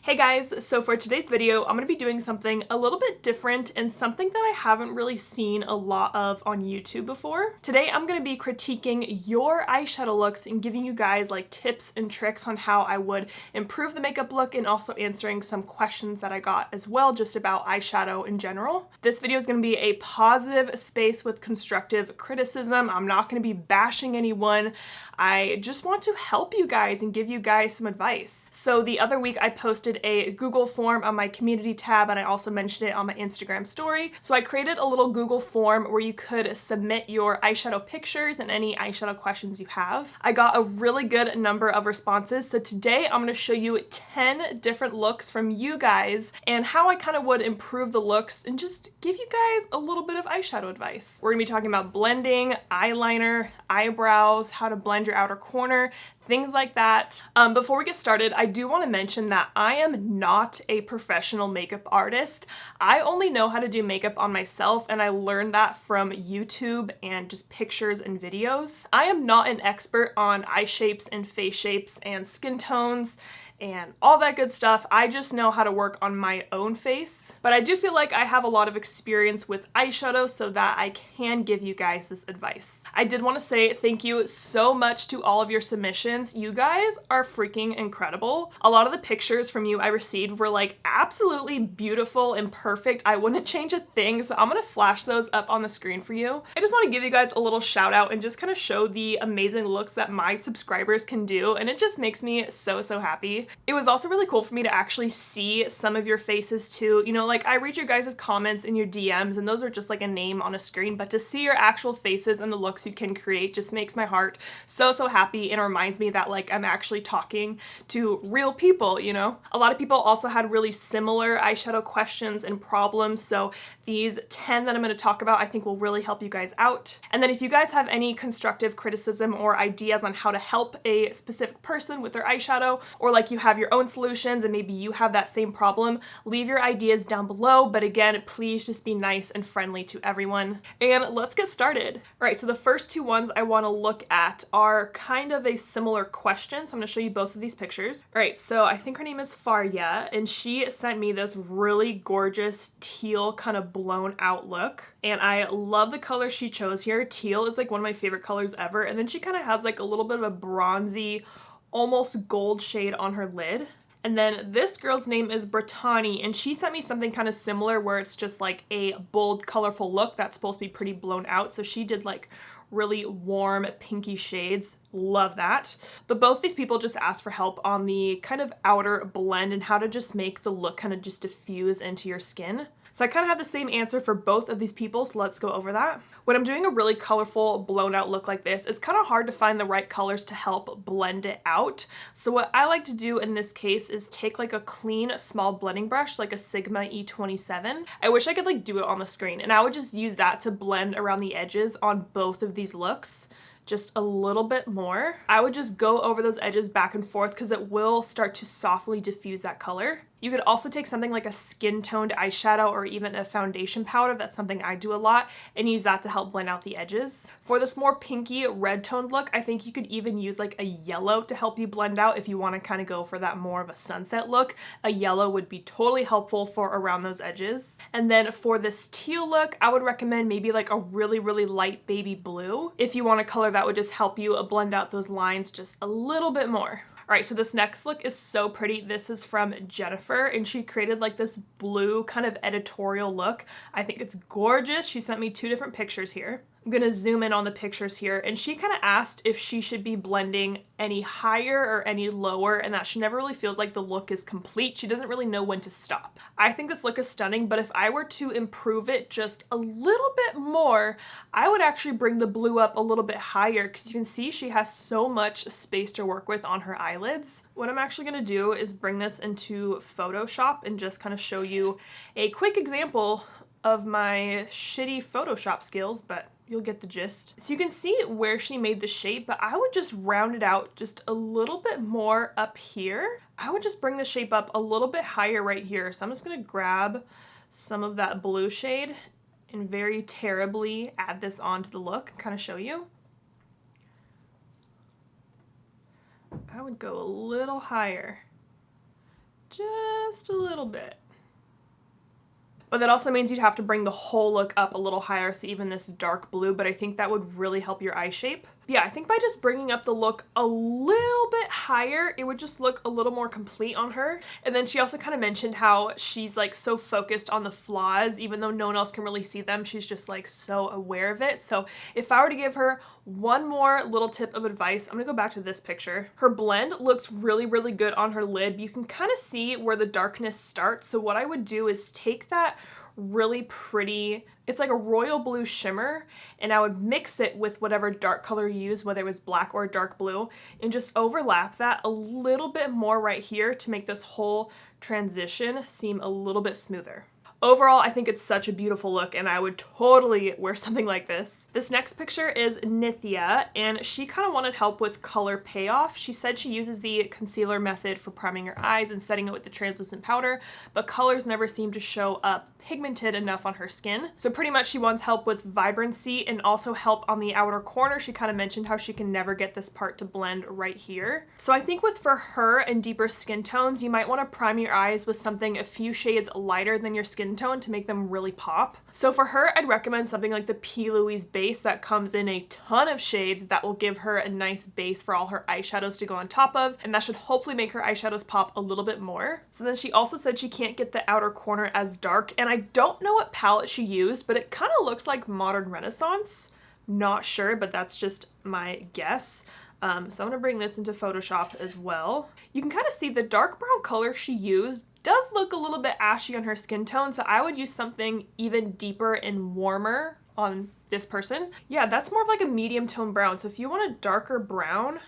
Hey guys, so for today's video, I'm going to be doing something a little bit different and something that I haven't really seen a lot of on YouTube before. Today, I'm going to be critiquing your eyeshadow looks and giving you guys like tips and tricks on how I would improve the makeup look and also answering some questions that I got as well just about eyeshadow in general. This video is going to be a positive space with constructive criticism. I'm not going to be bashing anyone. I just want to help you guys and give you guys some advice. So the other week I posted a Google form on my community tab and I also mentioned it on my Instagram story. So I created a little Google form where you could submit your eyeshadow pictures and any eyeshadow questions you have. I got a really good number of responses. So today I'm going to show you 10 different looks from you guys and how I kind of would improve the looks and just give you guys a little bit of eyeshadow advice. We're going to be talking about blending, eyeliner, eyebrows, how to blend your outer corner, things like that. Before we get started, I do want to mention that I am not a professional makeup artist. I only know how to do makeup on myself, and I learned that from YouTube and just pictures and videos. I am not an expert on eye shapes and face shapes and skin tones and all that good stuff. I just know how to work on my own face. But I do feel like I have a lot of experience with eyeshadow so that I can give you guys this advice. I did want to say thank you so much to all of your submissions. You guys are freaking incredible. A lot of the pictures from you I received were like absolutely beautiful and perfect. I wouldn't change a thing, so I'm gonna flash those up on the screen for you. I just want to give you guys a little shout out and just kind of show the amazing looks that my subscribers can do, and it just makes me so happy. It was also really cool for me to actually see some of your faces too. You know, like I read your guys' comments in your DMs and those are just like a name on a screen, but to see your actual faces and the looks you can create just makes my heart so happy and reminds me that like I'm actually talking to real people, you know? A lot of people also had really similar eyeshadow questions and problems, so these 10 that I'm going to talk about I think will really help you guys out. And then if you guys have any constructive criticism or ideas on how to help a specific person with their eyeshadow, or like you have your own solutions and maybe you have that same problem, leave your ideas down below. But again, please just be nice and friendly to everyone. And let's get started. All right, so the first two ones I want to look at are kind of a similar question. So I'm going to show you both of these pictures. All right, so I think her name is Faria, and she sent me this really gorgeous teal kind of blown out look. And I love the color she chose here. Teal is like one of my favorite colors ever. And then she kind of has like a little bit of a bronzy, almost gold shade on her lid. And then this girl's name is Brittany, and she sent me something kind of similar where it's just like a bold, colorful look that's supposed to be pretty blown out. So she did like really warm pinky shades. Love that. But both these people just asked for help on the kind of outer blend and how to just make the look kind of just diffuse into your skin. So I kind of have the same answer for both of these people, so let's go over that. When I'm doing a really colorful blown out look like this, it's kind of hard to find the right colors to help blend it out. So what I like to do in this case is take like a clean small blending brush, like a Sigma E27. I wish I could like do it on the screen, and I would just use that to blend around the edges on both of these looks. Just a little bit more. I would just go over those edges back and forth because it will start to softly diffuse that color. You could also take something like a skin toned eyeshadow or even a foundation powder, that's something I do a lot, and use that to help blend out the edges. For this more pinky red toned look, I think you could even use like a yellow to help you blend out if you want to kind of go for that more of a sunset look. A yellow would be totally helpful for around those edges. And then for this teal look, I would recommend maybe like a really light baby blue if you want a color that would just help you blend out those lines just a little bit more. All right, so this next look is so pretty. This is from Jennifer, and she created like this blue kind of editorial look. I think it's gorgeous. She sent me two different pictures here. I'm gonna zoom in on the pictures here, and she kind of asked if she should be blending any higher or any lower, and that she never really feels like the look is complete. She doesn't really know when to stop. I think this look is stunning, but if I were to improve it just a little bit more, I would actually bring the blue up a little bit higher because you can see she has so much space to work with on her eyelids. What I'm actually gonna do is bring this into Photoshop and just kind of show you a quick example of my shitty Photoshop skills, but you'll get the gist. So you can see where she made the shape, but I would just round it out just a little bit more up here. I would just bring the shape up a little bit higher right here. So I'm just gonna grab some of that blue shade and very terribly add this onto the look and kind of show you. I would go a little higher. Just just a little bit. But that also means you'd have to bring the whole look up a little higher, so even this dark blue, but I think that would really help your eye shape. Yeah, I think by just bringing up the look a little bit higher, it would just look a little more complete on her. And then she also kind of mentioned how she's like so focused on the flaws, even though no one else can really see them, she's just like so aware of it. So if I were to give her one more little tip of advice, I'm gonna go back to this picture. Her blend looks really, really good on her lid. You can kind of see where the darkness starts. So what I would do is take that really pretty, it's like a royal blue shimmer, and I would mix it with whatever dark color you use, whether it was black or dark blue, and just overlap that a little bit more right here to make this whole transition seem a little bit smoother. Overall, I think it's such a beautiful look, and I would totally wear something like this. This next picture is Nithya, and she kind of wanted help with color payoff. She said she uses the concealer method for priming her eyes and setting it with the translucent powder, but colors never seem to show up pigmented enough on her skin. So pretty much she wants help with vibrancy and also help on the outer corner. She kind of mentioned how she can never get this part to blend right here. So I think for her and deeper skin tones, you might want to prime your eyes with something a few shades lighter than your skin tone to make them really pop. So for her, I'd recommend something like the P. Louise base that comes in a ton of shades that will give her a nice base for all her eyeshadows to go on top of, and that should hopefully make her eyeshadows pop a little bit more. So then she also said she can't get the outer corner as dark, and I don't know what palette she used, but it kind of looks like Modern Renaissance. Not sure, but that's just my guess. So I'm gonna bring this into Photoshop as well. You can kind of see the dark brown color she used does look a little bit ashy on her skin tone, so I would use something even deeper and warmer on this person. Yeah, that's more of like a medium tone brown, so if you want a darker brown,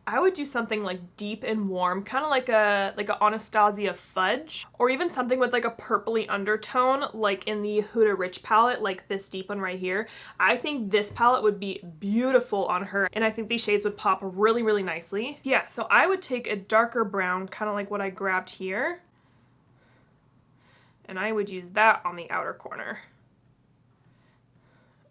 I would do something like deep and warm, kind of like a Anastasia Fudge, or even something with like a purpley undertone, like in the Huda Rich palette, like this deep one right here. I think this palette would be beautiful on her, and I think these shades would pop really, really nicely. Yeah, so I would take a darker brown, kind of like what I grabbed here, and I would use that on the outer corner.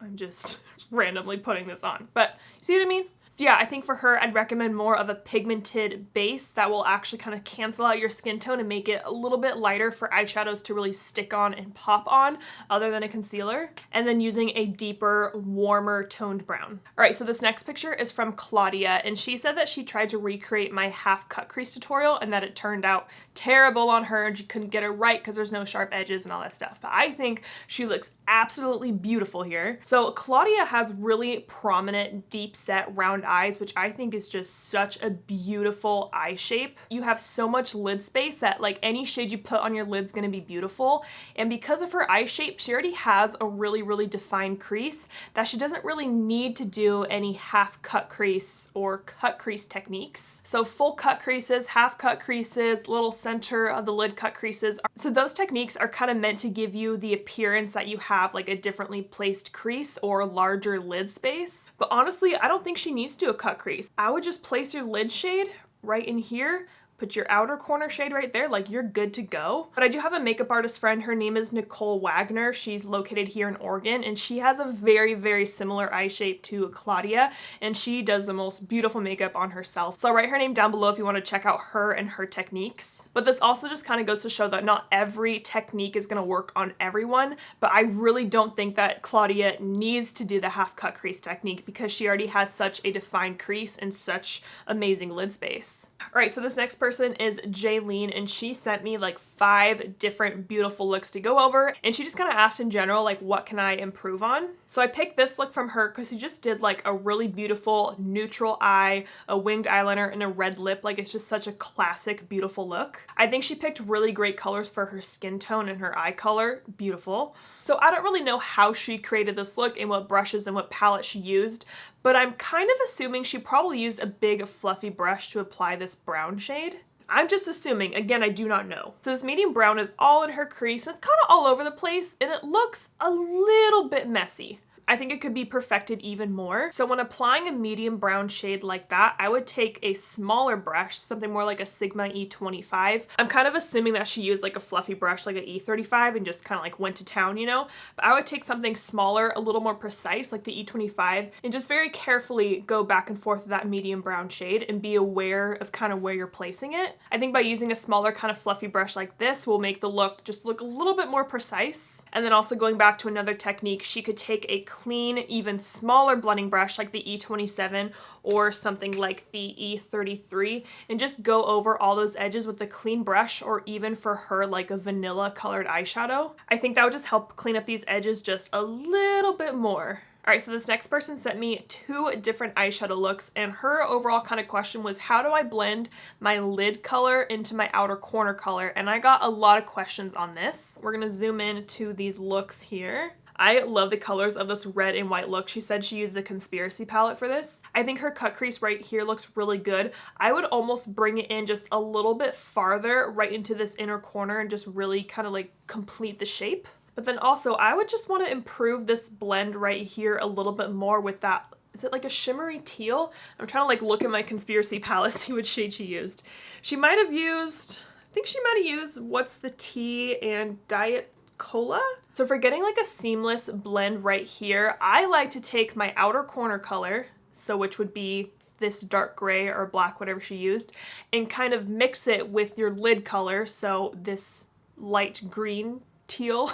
I'm just randomly putting this on, but you see what I mean? So yeah, I think for her, I'd recommend more of a pigmented base that will actually kind of cancel out your skin tone and make it a little bit lighter for eyeshadows to really stick on and pop on, other than a concealer. And then using a deeper, warmer toned brown. All right, so this next picture is from Claudia, and she said that she tried to recreate my half cut crease tutorial and that it turned out terrible on her and she couldn't get it right because there's no sharp edges and all that stuff. But I think she looks absolutely beautiful here. So Claudia has really prominent, deep set, round eyes, which I think is just such a beautiful eye shape. You have so much lid space that like any shade you put on your lid's gonna be beautiful. And because of her eye shape, she already has a really, really defined crease that she doesn't really need to do any half cut crease or cut crease techniques. So full cut creases, half cut creases, little center of the lid cut creases. So those techniques are kind of meant to give you the appearance that you have like a differently placed crease or larger lid space. But honestly, I don't think she needs to do a cut crease. I would just place your lid shade right in here, put your outer corner shade right there, like you're good to go. But I do have a makeup artist friend, her name is Nicole Wager. She's located here in Oregon, and she has a very, very similar eye shape to Claudia, and she does the most beautiful makeup on herself. So I'll write her name down below if you want to check out her and her techniques. But this also just kind of goes to show that not every technique is going to work on everyone, but I really don't think that Claudia needs to do the half cut crease technique because she already has such a defined crease and such amazing lid space. All right, so this next person is Jaylene, and she sent me like 5 different beautiful looks to go over, and she just kind of asked in general like what can I improve on. So I picked this look from her because she just did like a really beautiful neutral eye, a winged eyeliner, and a red lip. Like it's just such a classic beautiful look. I think she picked really great colors for her skin tone and her eye color. Beautiful. So I don't really know how she created this look and what brushes and what palette she used, but I'm kind of assuming she probably used a big fluffy brush to apply this brown shade. I'm just assuming, again, I do not know. So this medium brown is all in her crease, and it's kind of all over the place, and it looks a little bit messy. I think it could be perfected even more. So when applying a medium brown shade like that, I would take a smaller brush, something more like a Sigma E25. I'm kind of assuming that she used like a fluffy brush like an E35 and just kind of like went to town, you know? But I would take something smaller, a little more precise like the E25, and just very carefully go back and forth with that medium brown shade and be aware of kind of where you're placing it. I think by using a smaller kind of fluffy brush like this will make the look just look a little bit more precise. And then also going back to another technique, she could take a clean, even smaller blending brush like the E27 or something like the E33 and just go over all those edges with a clean brush, or even for her like a vanilla colored eyeshadow. I think that would just help clean up these edges just a little bit more. Alright, so this next person sent me 2 different eyeshadow looks, and her overall kind of question was, how do I blend my lid color into my outer corner color? And I got a lot of questions on this. We're going to zoom in to these looks here. I love the colors of this red and white look. She said she used a Conspiracy palette for this. I think her cut crease right here looks really good. I would almost bring it in just a little bit farther right into this inner corner and just really kind of like complete the shape. But then also I would just want to improve this blend right here a little bit more with that, is it like a shimmery teal? I'm trying to like look at my Conspiracy palette, see what shade she used. She might have used, I think she might have used What's the Tea and Diet Cola. So for getting like a seamless blend right here, I like to take my outer corner color, so which would be this dark gray or black, whatever she used, and kind of mix it with your lid color, so this light green teal,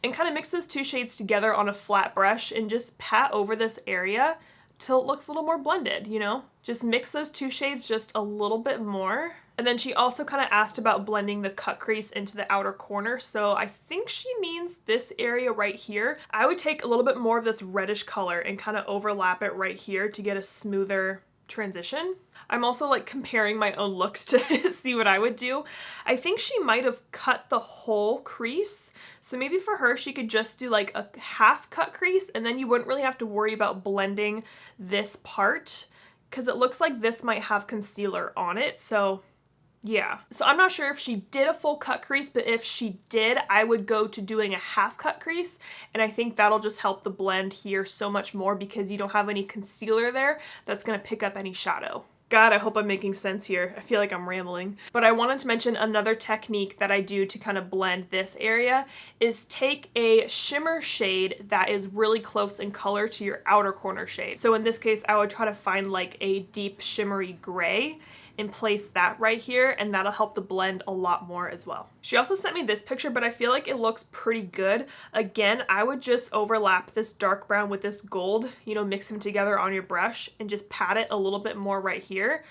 and kind of mix those 2 shades together on a flat brush and just pat over this area till it looks a little more blended, you know? Just mix those 2 shades just a little bit more. And then she also kind of asked about blending the cut crease into the outer corner, so I think she means this area right here. I would take a little bit more of this reddish color and kind of overlap it right here to get a smoother transition. I'm also like comparing my own looks to see what I would do. I think she might have cut the whole crease, so maybe for her she could just do like a half cut crease, and then you wouldn't really have to worry about blending this part because it looks like this might have concealer on it. So yeah, so I'm not sure if she did a full cut crease, but if she did, I would go to doing a half cut crease, and I think that'll just help the blend here so much more because you don't have any concealer there that's going to pick up any shadow. God, I hope I'm making sense here. I feel like I'm rambling. But I wanted to mention another technique that I do to kind of blend this area is take a shimmer shade that is really close in color to your outer corner shade. So in this case, I would try to find like a deep shimmery gray and place that right here, and that'll help the blend a lot more as well. She also sent me this picture, but I feel like it looks pretty good. Again, I would just overlap this dark brown with this gold, you know, mix them together on your brush and just pat it a little bit more right here,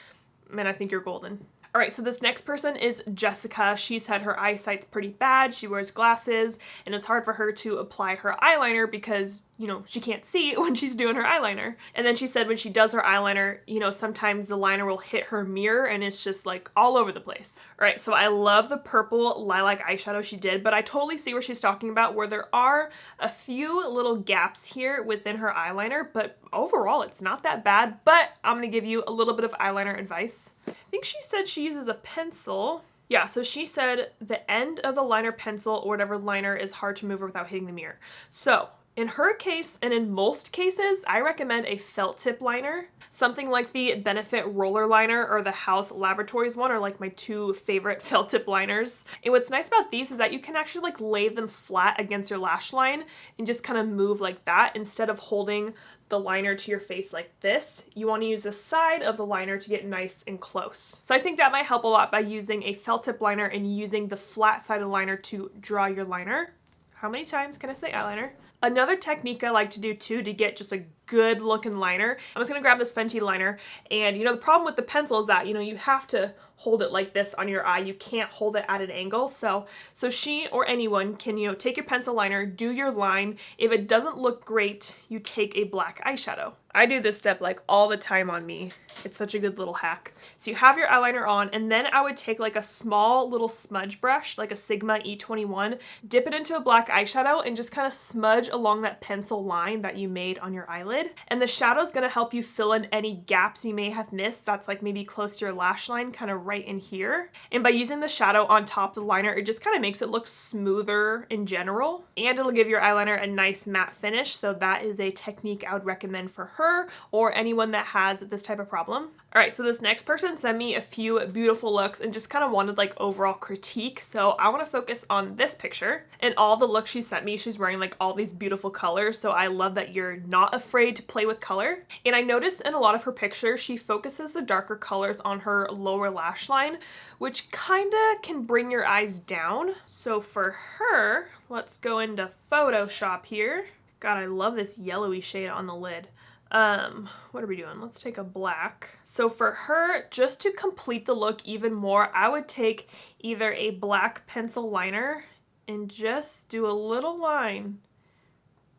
and I think you're golden. Alright, so this next person is Jessica. She said her eyesight's pretty bad, she wears glasses, and it's hard for her to apply her eyeliner because, you know, she can't see when she's doing her eyeliner. And then she said when she does her eyeliner, you know, sometimes the liner will hit her mirror and it's just like all over the place. Alright, so I love the purple lilac eyeshadow she did, but I totally see where she's talking about, where there are a few little gaps here within her eyeliner, but overall it's not that bad. But I'm gonna give you a little bit of eyeliner advice. I think she said she uses a pencil. Yeah, so she said the end of the liner pencil or whatever liner is hard to move without hitting the mirror. So in her case, and in most cases, I recommend a felt tip liner. Something like the Benefit Roller Liner or the House Laboratories one are like my 2 favorite felt tip liners. And what's nice about these is that you can actually like lay them flat against your lash line and just kind of move like that instead of holding the liner to your face like this. You want to use the side of the liner to get nice and close. So I think that might help a lot by using a felt tip liner and using the flat side of the liner to draw your liner. How many times can I say eyeliner? Another technique I like to do too to get just a good looking liner, I'm just gonna grab this Fenty liner, and you know the problem with the pencil is that, you know, you have to hold it like this on your eye. You can't hold it at an angle. So she or anyone can, you know, take your pencil liner, do your line. If it doesn't look great, you take a black eyeshadow. I do this step like all the time on me. It's such a good little hack. So you have your eyeliner on, and then I would take like a small little smudge brush, like a Sigma E21, dip it into a black eyeshadow and just kind of smudge along that pencil line that you made on your eyelid. And the shadow is going to help you fill in any gaps you may have missed that's like maybe close to your lash line, kind of right in here. And by using the shadow on top of the liner, it just kind of makes it look smoother in general. And it'll give your eyeliner a nice matte finish. So that is a technique I would recommend for her or anyone that has this type of problem. All right, so this next person sent me a few beautiful looks and just kind of wanted like overall critique. So I want to focus on this picture. And all the looks she sent me, she's wearing like all these beautiful colors. So I love that you're not afraid to play with color. And I noticed in a lot of her pictures, she focuses the darker colors on her lower lash line, which kind of can bring your eyes down. So for her, let's go into Photoshop here. God, I love this yellowy shade on the lid. What are we doing? Let's take a black. So for her, just to complete the look even more, I would take either a black pencil liner and just do a little line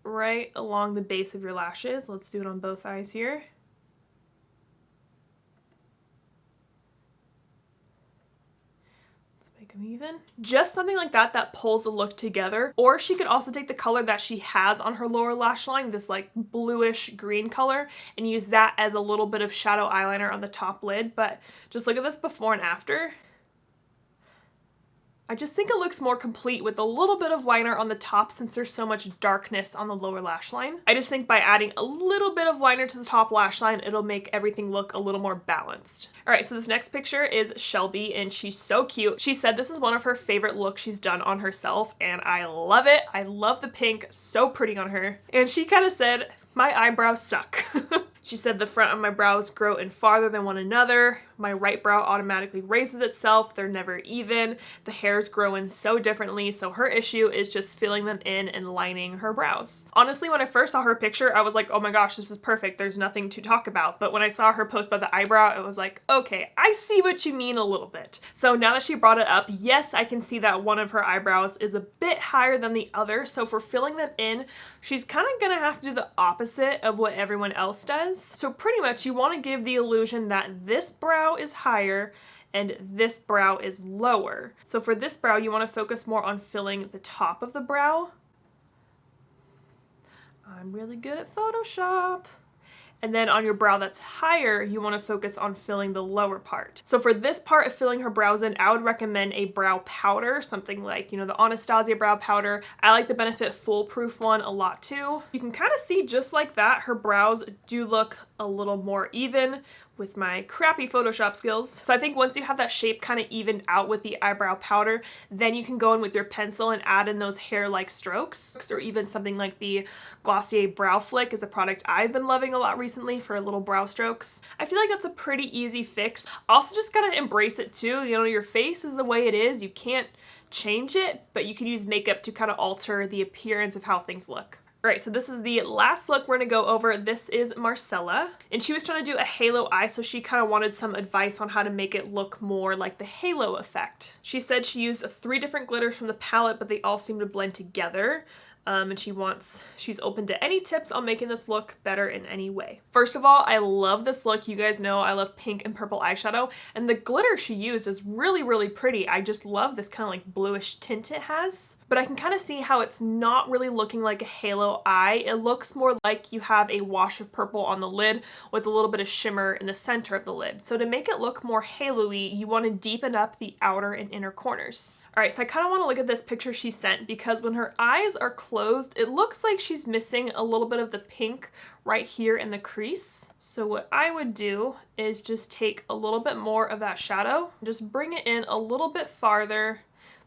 right along the base of your lashes. Let's do it on both eyes here. Them even. Just something like that that pulls the look together. Or she could also take the color that she has on her lower lash line, this like bluish green color, and use that as a little bit of shadow eyeliner on the top lid. But just look at this before and after. I just think it looks more complete with a little bit of liner on the top since there's so much darkness on the lower lash line. I just think by adding a little bit of liner to the top lash line, it'll make everything look a little more balanced. All right, so this next picture is Shelby and she's so cute. She said this is one of her favorite looks she's done on herself and I love it. I love the pink, so pretty on her. And she kind of said, my eyebrows suck. She said the front of my brows grow in farther than one another. My right brow automatically raises itself. They're never even. The hairs grow in so differently. So her issue is just filling them in and lining her brows. Honestly, when I first saw her picture, I was like, oh my gosh, this is perfect. There's nothing to talk about. But when I saw her post about the eyebrow, it was like, okay, I see what you mean a little bit. So now that she brought it up, yes, I can see that one of her eyebrows is a bit higher than the other. So for filling them in, she's kind of gonna have to do the opposite of what everyone else does. So pretty much you want to give the illusion that this brow is higher and this brow is lower. So for this brow, you want to focus more on filling the top of the brow. I'm really good at Photoshop. And then on your brow that's higher, you want to focus on filling the lower part. So for this part of filling her brows in, I would recommend a brow powder, something like, you know, the Anastasia brow powder. I like the Benefit Foolproof one a lot too. You can kind of see just like that, her brows do look a little more even with my crappy Photoshop skills. So I think once you have that shape kind of evened out with the eyebrow powder, then you can go in with your pencil and add in those hair-like strokes, or even something like the Glossier Brow Flick is a product I've been loving a lot recently for little brow strokes. I feel like that's a pretty easy fix. Also just gotta embrace it too. You know, your face is the way it is. You can't change it, but you can use makeup to kind of alter the appearance of how things look. All right, so this is the last look we're gonna go over. This is Marcella, and she was trying to do a halo eye, so she kind of wanted some advice on how to make it look more like the halo effect. She said she used 3 different glitters from the palette, but they all seem to blend together. And she's open to any tips on making this look better in any way. First of all, I love this look. You guys know I love pink and purple eyeshadow, and the glitter she used is really, really pretty. I just love this kind of like bluish tint it has. But I can kind of see how it's not really looking like a halo eye. It looks more like you have a wash of purple on the lid with a little bit of shimmer in the center of the lid. So to make it look more halo-y, you want to deepen up the outer and inner corners. All right, so I kind of want to look at this picture she sent because when her eyes are closed, it looks like she's missing a little bit of the pink right here in the crease. So what I would do is just take a little bit more of that shadow, just bring it in a little bit farther,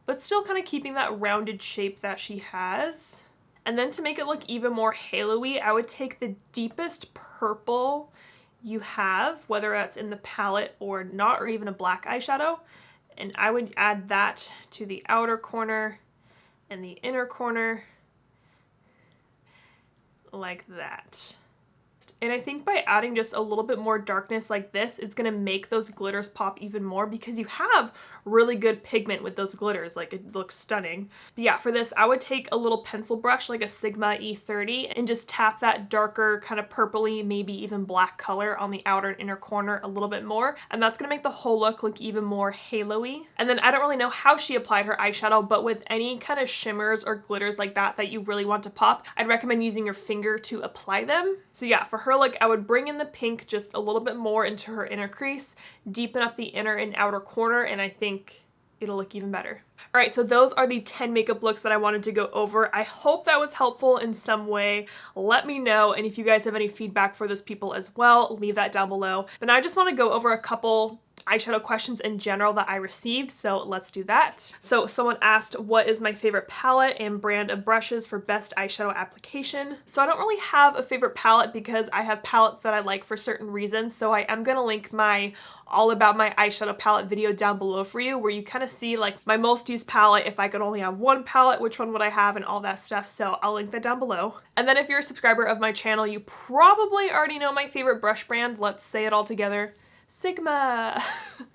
but still kind of keeping that rounded shape that she has. And then to make it look even more halo-y, I would take the deepest purple you have, whether that's in the palette or not, or even a black eyeshadow, and I would add that to the outer corner and the inner corner like that. And I think by adding just a little bit more darkness like this, it's gonna make those glitters pop even more because you have really good pigment with those glitters. Like, it looks stunning. But yeah, for this, I would take a little pencil brush like a Sigma E30 and just tap that darker kind of purpley, maybe even black color on the outer and inner corner a little bit more. And that's gonna make the whole look even more halo-y. And then I don't really know how she applied her eyeshadow, but with any kind of shimmers or glitters like that you really want to pop, I'd recommend using your finger to apply them. So yeah, for her look, I would bring in the pink just a little bit more into her inner crease, deepen up the inner and outer corner, and I think it'll look even better. All right, so those are the 10 makeup looks that I wanted to go over. I hope that was helpful in some way. Let me know, and if you guys have any feedback for those people as well, leave that down below. But now I just want to go over a couple eyeshadow questions in general that I received, so let's do that. So someone asked, what is my favorite palette and brand of brushes for best eyeshadow application? So I don't really have a favorite palette because I have palettes that I like for certain reasons, so I am going to link my all about my eyeshadow palette video down below for you, where you kind of see like my most used palette. If I could only have one palette, which one would I have, and all that stuff, so I'll link that down below. And then if you're a subscriber of my channel, you probably already know my favorite brush brand. Let's say it all together. Sigma.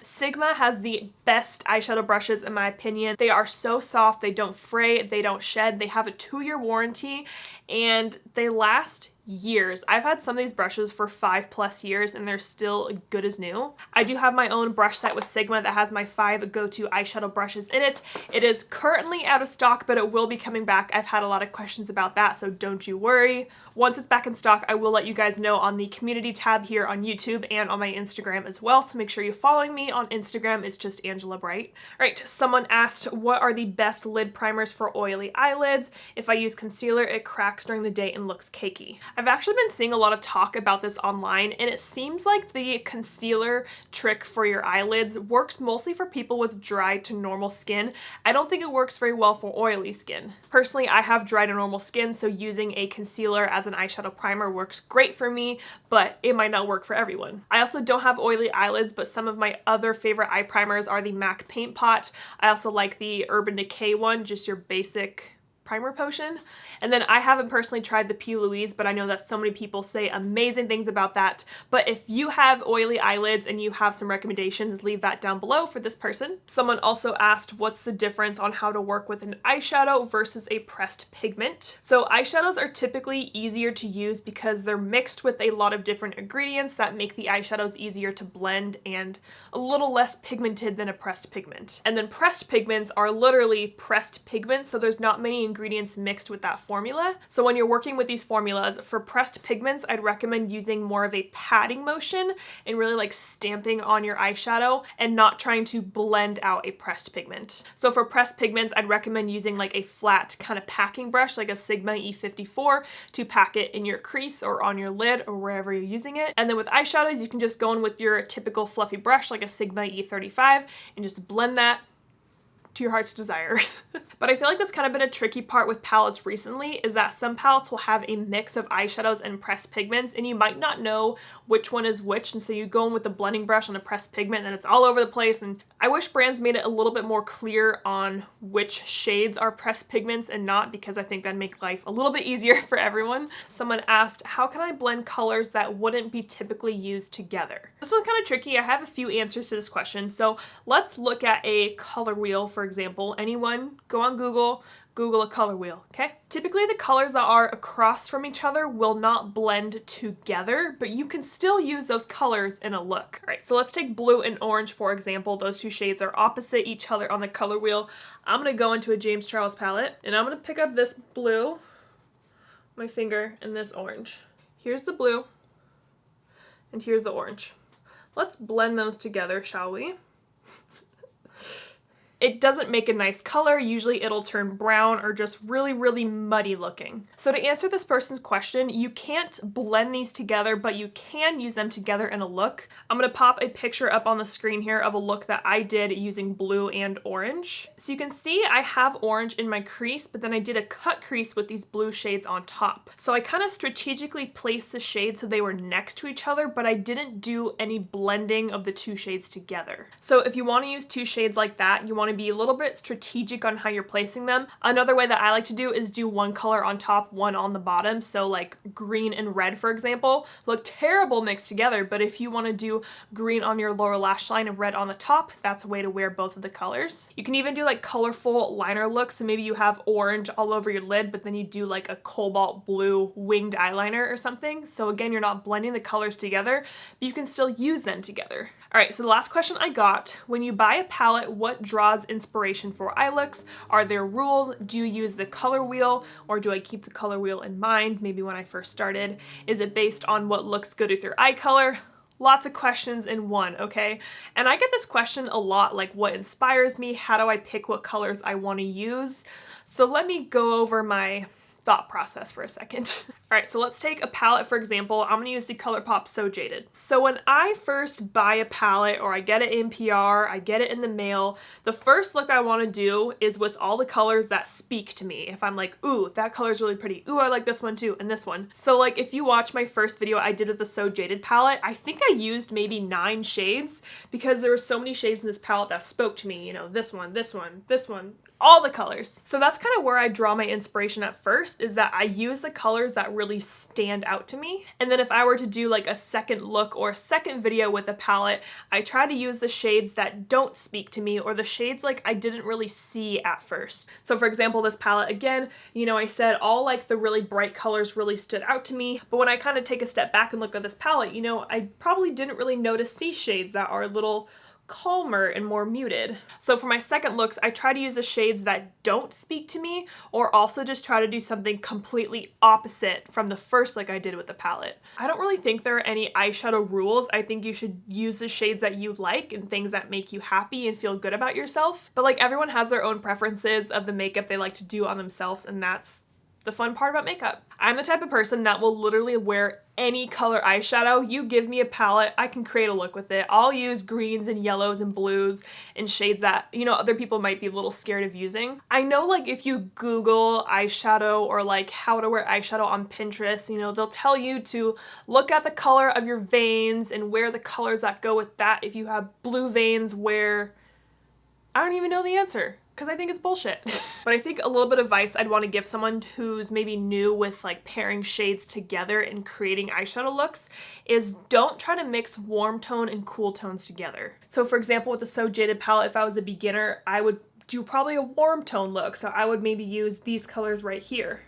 Sigma has the best eyeshadow brushes in my opinion. They are so soft, they don't fray, they don't shed, they have a 2-year warranty, and they last years. I've had some of these brushes for 5+ years and they're still good as new. I do have my own brush set with Sigma that has my 5 go-to eyeshadow brushes in it. It is currently out of stock, but it will be coming back. I've had a lot of questions about that, so don't you worry. Once it's back in stock, I will let you guys know on the community tab here on YouTube and on my Instagram as well, so make sure you're following me on Instagram. It's just Angela Bright. All right, someone asked, what are the best lid primers for oily eyelids? If I use concealer, it cracks during the day and looks cakey. I've actually been seeing a lot of talk about this online, and it seems like the concealer trick for your eyelids works mostly for people with dry to normal skin. I don't think it works very well for oily skin. Personally, I have dry to normal skin, so using a concealer as an eyeshadow primer works great for me, but it might not work for everyone. I also don't have oily eyelids, but some of my other favorite eye primers are the MAC Paint Pot. I also like the Urban Decay one, just your basic primer potion. And then I haven't personally tried the P. Louise, but I know that so many people say amazing things about that. But if you have oily eyelids and you have some recommendations, leave that down below for this person. Someone also asked, what's the difference on how to work with an eyeshadow versus a pressed pigment? So eyeshadows are typically easier to use because they're mixed with a lot of different ingredients that make the eyeshadows easier to blend and a little less pigmented than a pressed pigment. And then pressed pigments are literally pressed pigments, so there's not many ingredients mixed with that formula. So when you're working with these formulas, for pressed pigments, I'd recommend using more of a patting motion and really like stamping on your eyeshadow and not trying to blend out a pressed pigment. So for pressed pigments, I'd recommend using like a flat kind of packing brush, like a Sigma E54, to pack it in your crease or on your lid or wherever you're using it. And then with eyeshadows, you can just go in with your typical fluffy brush, like a Sigma E35, and just blend that to your heart's desire. But I feel like that's kind of been a tricky part with palettes recently, is that some palettes will have a mix of eyeshadows and pressed pigments, and you might not know which one is which, and so you go in with the blending brush on a pressed pigment and it's all over the place. And I wish brands made it a little bit more clear on which shades are pressed pigments and not, because I think that'd make life a little bit easier for everyone. Someone asked, how can I blend colors that wouldn't be typically used together? This one's kind of tricky. I have a few answers to this question, so let's look at a color wheel, for example. Anyone go on Google a color wheel, okay? Typically the colors that are across from each other will not blend together, but you can still use those colors in a look. All right, so let's take blue and orange, for example. Those two shades are opposite each other on the color wheel. I'm gonna go into a James Charles palette, and I'm gonna pick up this blue, my finger, and this orange. Here's the blue, and here's the orange. Let's blend those together, shall we? It doesn't make a nice color. Usually it'll turn brown or just really, really muddy looking. So to answer this person's question, you can't blend these together, but you can use them together in a look. I'm gonna pop a picture up on the screen here of a look that I did using blue and orange. So you can see I have orange in my crease, but then I did a cut crease with these blue shades on top. So I kind of strategically placed the shades so they were next to each other, but I didn't do any blending of the two shades together. So if you want to use two shades like that, you want want to be a little bit strategic on how you're placing them. Another way that I like to do is do one color on top, one on the bottom. So like green and red, for example, look terrible mixed together, but if you want to do green on your lower lash line and red on the top, that's a way to wear both of the colors. You can even do like colorful liner looks. So maybe you have orange all over your lid, but then you do like a cobalt blue winged eyeliner or something. So again, you're not blending the colors together, but you can still use them together. All right, so the last question I got, when you buy a palette, what draws inspiration for eye looks? Are there rules? Do you use the color wheel, or do I keep the color wheel in mind, maybe when I first started? Is it based on what looks good with your eye color? Lots of questions in one, okay? And I get this question a lot, like what inspires me? How do I pick what colors I want to use? So let me go over my thought process for a second. All right, so let's take a palette, for example. I'm gonna use the ColourPop So Jaded. So when I first buy a palette, or I get it in PR, I get it in the mail, the first look I wanna do is with all the colors that speak to me. If I'm like, ooh, that color's really pretty. Ooh, I like this one too, and this one. So like if you watch my first video I did with the So Jaded palette, I think I used maybe 9 shades because there were so many shades in this palette that spoke to me, you know, this one, this one, this one, all the colors. So that's kind of where I draw my inspiration at first, is that I use the colors that really stand out to me. And then if I were to do like a second look or a second video with a palette, I try to use the shades that don't speak to me, or the shades like I didn't really see at first. So for example, this palette, again, you know, I said all like the really bright colors really stood out to me, but when I kind of take a step back and look at this palette, you know, I probably didn't really notice these shades that are a little calmer and more muted. So for my second looks, I try to use the shades that don't speak to me, or also just try to do something completely opposite from the first look I did with the palette. I don't really think there are any eyeshadow rules. I think you should use the shades that you like and things that make you happy and feel good about yourself. But like everyone has their own preferences of the makeup they like to do on themselves, and that's the fun part about makeup. I'm the type of person that will literally wear any color eyeshadow. You give me a palette, I can create a look with it. I'll use greens and yellows and blues and shades that, you know, other people might be a little scared of using. I know like if you Google eyeshadow or like how to wear eyeshadow on Pinterest, you know, they'll tell you to look at the color of your veins and wear the colors that go with that. If you have blue veins, wear, I don't even know the answer, because I think it's bullshit. But I think a little bit of advice I'd want to give someone who's maybe new with like pairing shades together and creating eyeshadow looks is don't try to mix warm tone and cool tones together. So for example, with the So Jaded palette, if I was a beginner, I would do probably a warm tone look. So I would maybe use these colors right here.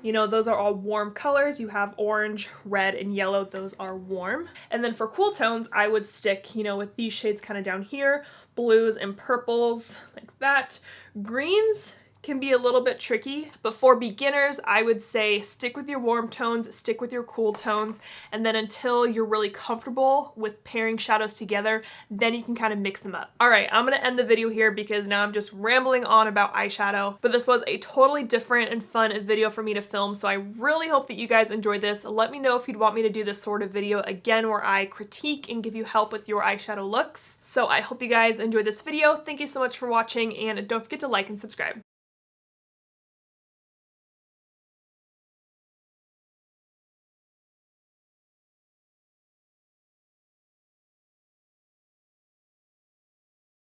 You know, those are all warm colors. You have orange, red, and yellow. Those are warm. And then for cool tones, I would stick, you know, with these shades kind of down here, blues and purples like that. Greens can be a little bit tricky, but for beginners, I would say stick with your warm tones, stick with your cool tones, and then until you're really comfortable with pairing shadows together, then you can kind of mix them up. All right, I'm gonna end the video here because now I'm just rambling on about eyeshadow, but this was a totally different and fun video for me to film, so I really hope that you guys enjoyed this. Let me know if you'd want me to do this sort of video again where I critique and give you help with your eyeshadow looks. So I hope you guys enjoyed this video. Thank you so much for watching, and don't forget to like and subscribe.